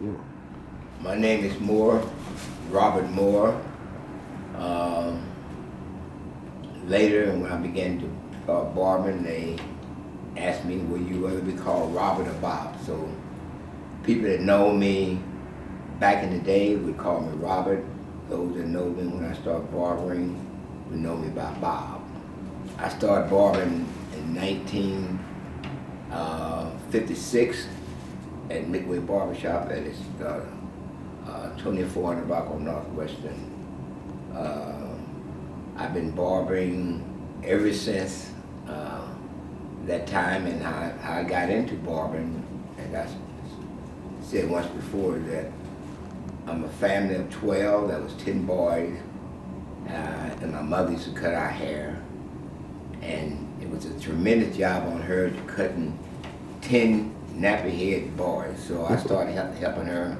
Moore? My name is Moore, Robert Moore. Uh, Later, when I began to barbering, they asked me, will you rather be called Robert or Bob? So people that know me back in the day would call me Robert. Those that know me when I started barbering would know me by Bob. I started barbering in 1956 at Midway Barbershop at its 2400 block on Northwestern. I've been barbering ever since that time, and I got into barbering, and I said once before that I'm a family of 12, that was 10 boys, and my mother used to cut our hair, and it was a tremendous job on her cutting 10 nappy-head boys, so I started helping her,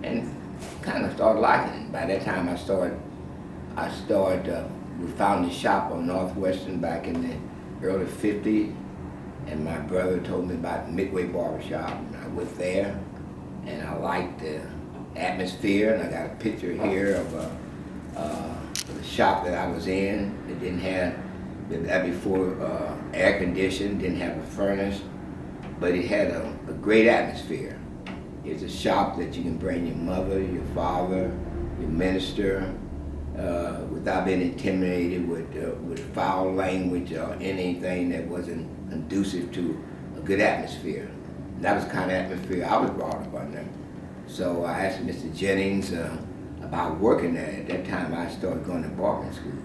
and kind of started liking it. By that time we found a shop on Northwestern back in the early 50s, and my brother told me about Midway Barbershop, and I went there, and I liked the atmosphere, and I got a picture here of the shop that I was in. It didn't have, before air conditioned, didn't have a furnace, but it had a great atmosphere. It's a shop that you can bring your mother, your father, your minister, without being intimidated with foul language or anything that wasn't conducive to a good atmosphere. And that was the kind of atmosphere I was brought up under. So I asked Mr. Jennings about working there. At that time I started going to barbering school.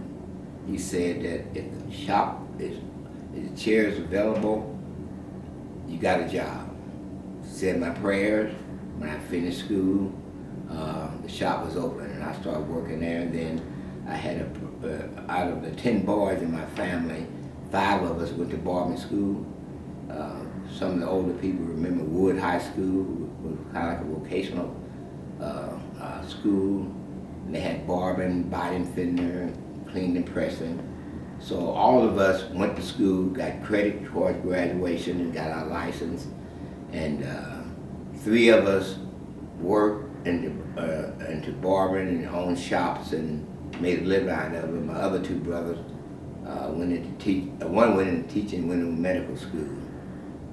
He said that if the shop if the chairs available, you got a job. Said my prayers. When I finished school, the shop was open, and I started working there. And then I had out of the 10 boys in my family, 5 of us went to barbering school. Some of the older people remember Wood High School, was kind of like a vocational school. And they had barbering, biting, fitting, cleaning and pressing. So all of us went to school, got credit towards graduation, and got our license. And 3 of us worked into barbering and owned shops and made a living out of it. My other 2 brothers went into one went into teaching, went into medical school.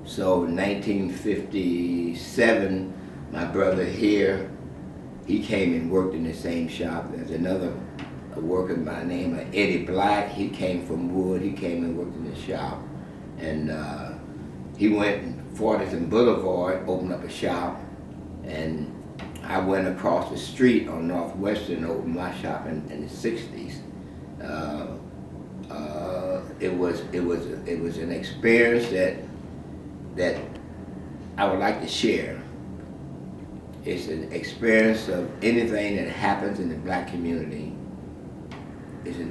So in 1957, my brother here, he came and worked in the same shop. There's another worker by the name of Eddie Black. He came from Wood. He came and worked in the shop. And he went in 40th and Boulevard, opened up a shop. And I went across the street on Northwestern, opened my shop in the 60s. It was an experience that I would like to share. It's an experience of anything that happens in the black community. It's a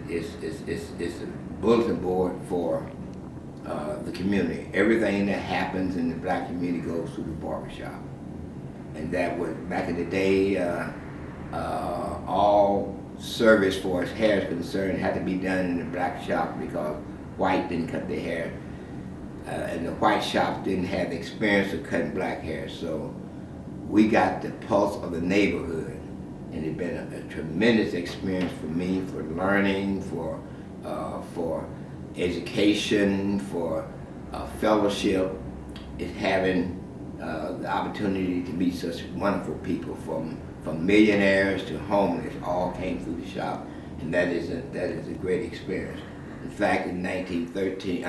bulletin board for the community. Everything that happens in the black community goes through the barbershop. And that was, back in the day, all service for as hair is concerned had to be done in the black shop because white didn't cut their hair. And the white shops didn't have the experience of cutting black hair. So we got the pulse of the neighborhood. And it's been a tremendous experience for me, for learning, for education, for fellowship. It's having the opportunity to meet such wonderful people, from millionaires to homeless, all came through the shop, and that is a great experience. In fact, in 2013,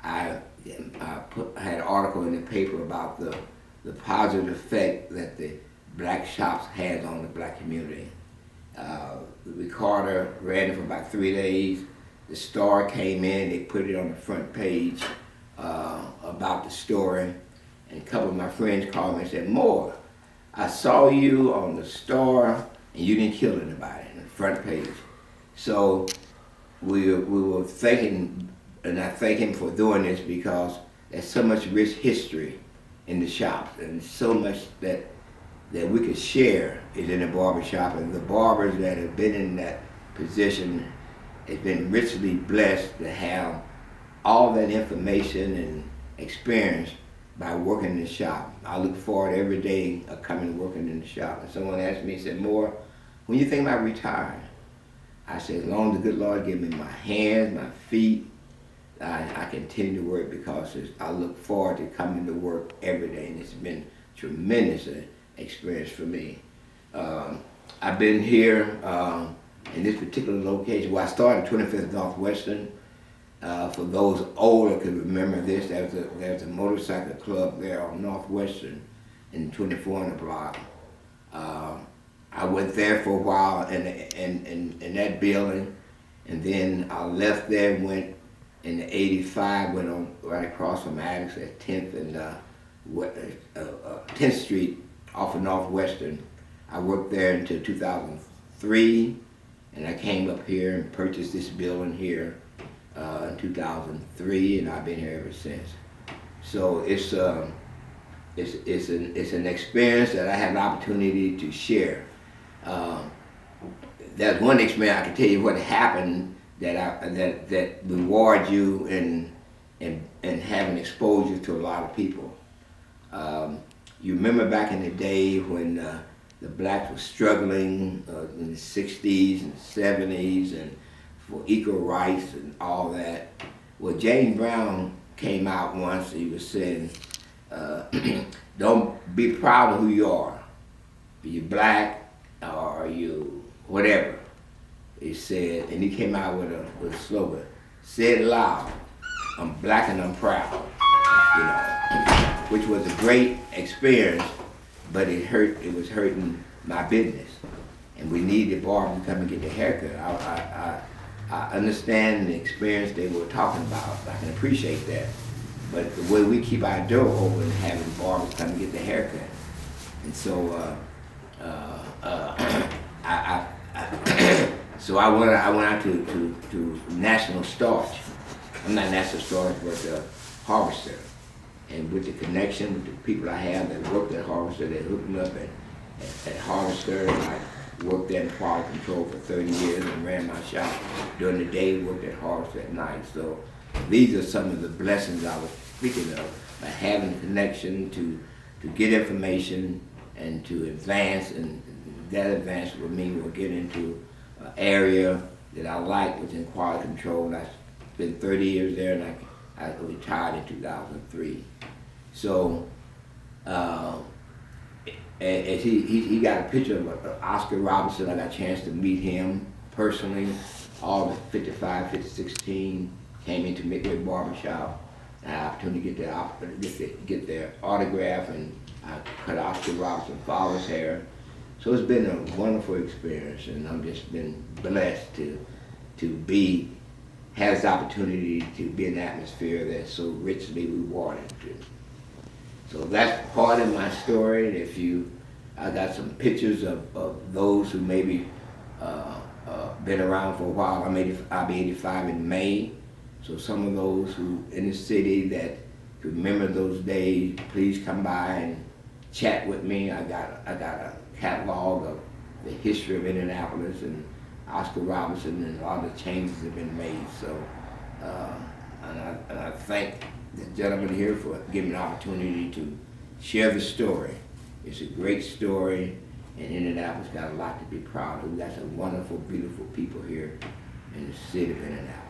I had an article in the paper about the positive effect that the black shops had on the black community. The recorder ran it for about 3 days. The Star came in, they put it on the front page about the story, and a couple of my friends called me and said, Moore, I saw you on the Star and you didn't kill anybody on the front page. So we were thinking, and I thank him for doing this, because there's so much rich history in the shops, and so much that we could share is in the barbershop, and the barbers that have been in that position have been richly blessed to have all that information and experience by working in the shop. I look forward every day of coming to working in the shop. And someone asked me, said, Moore, when you think about retiring? I said, as long as the good Lord give me my hands, my feet, I continue to work because I look forward to coming to work every day, and it's been a tremendous experience for me. I've been here in this particular location. Well, I started 25th Northwestern. For those older could remember this, there's a motorcycle club there on Northwestern in 24 on the block. I went there for a while in that building, and then I left there and went in the 85, went on right across from Addicts at 10th and 10th Street off of Northwestern. I worked there until 2003, and I came up here and purchased this building here in 2003, and I've been here ever since. So it's an experience that I had an opportunity to share. There's one experience I can tell you what happened that rewards you and having exposure to a lot of people. You remember back in the day when the blacks were struggling in the 60s and 70s and for equal rights and all that. Well, James Brown came out once, he was saying, don't be proud of who you are. Are you black or are you whatever? He said, and he came out with a slogan, say it loud, I'm black and I'm proud, you know, which was a great experience, but it was hurting my business. And we needed Barber to come and get the haircut. I understand the experience they were talking about. I can appreciate that. But the way we keep our door open, having Barber come and get the haircut. And so, so I went out to National Starch. I'm not National Starch, but Harvester. And with the connection with the people I have that worked at Harvester, they hooked me up at Harvester. And I worked there in quality control for 30 years and ran my shop during the day, worked at Harvester at night. So these are some of the blessings I was speaking of, by having connection to get information and to advance, and that advance would mean we'll get into an area that I like, which is in quality control. And I spent 30 years there, and I retired in 2003. So as he got a picture of Oscar Robertson. I got a chance to meet him personally. All 55, 56 team came into Midway Barbershop. I had an opportunity to get their autograph, and I cut Oscar Robertson father's hair. So it's been a wonderful experience, and I've just been blessed to have this opportunity to be in an atmosphere that's so richly rewarding. So that's part of my story. I got some pictures of those who maybe been around for a while. I'll be 85 in May. So some of those who in the city that remember those days, please come by and chat with me. I got a catalog of the history of Indianapolis and Oscar Robertson, and a lot of changes have been made. So, and I thank the gentleman here for giving me an opportunity to share the story. It's a great story, and Indianapolis got a lot to be proud of. We got some wonderful, beautiful people here in the city of Indianapolis.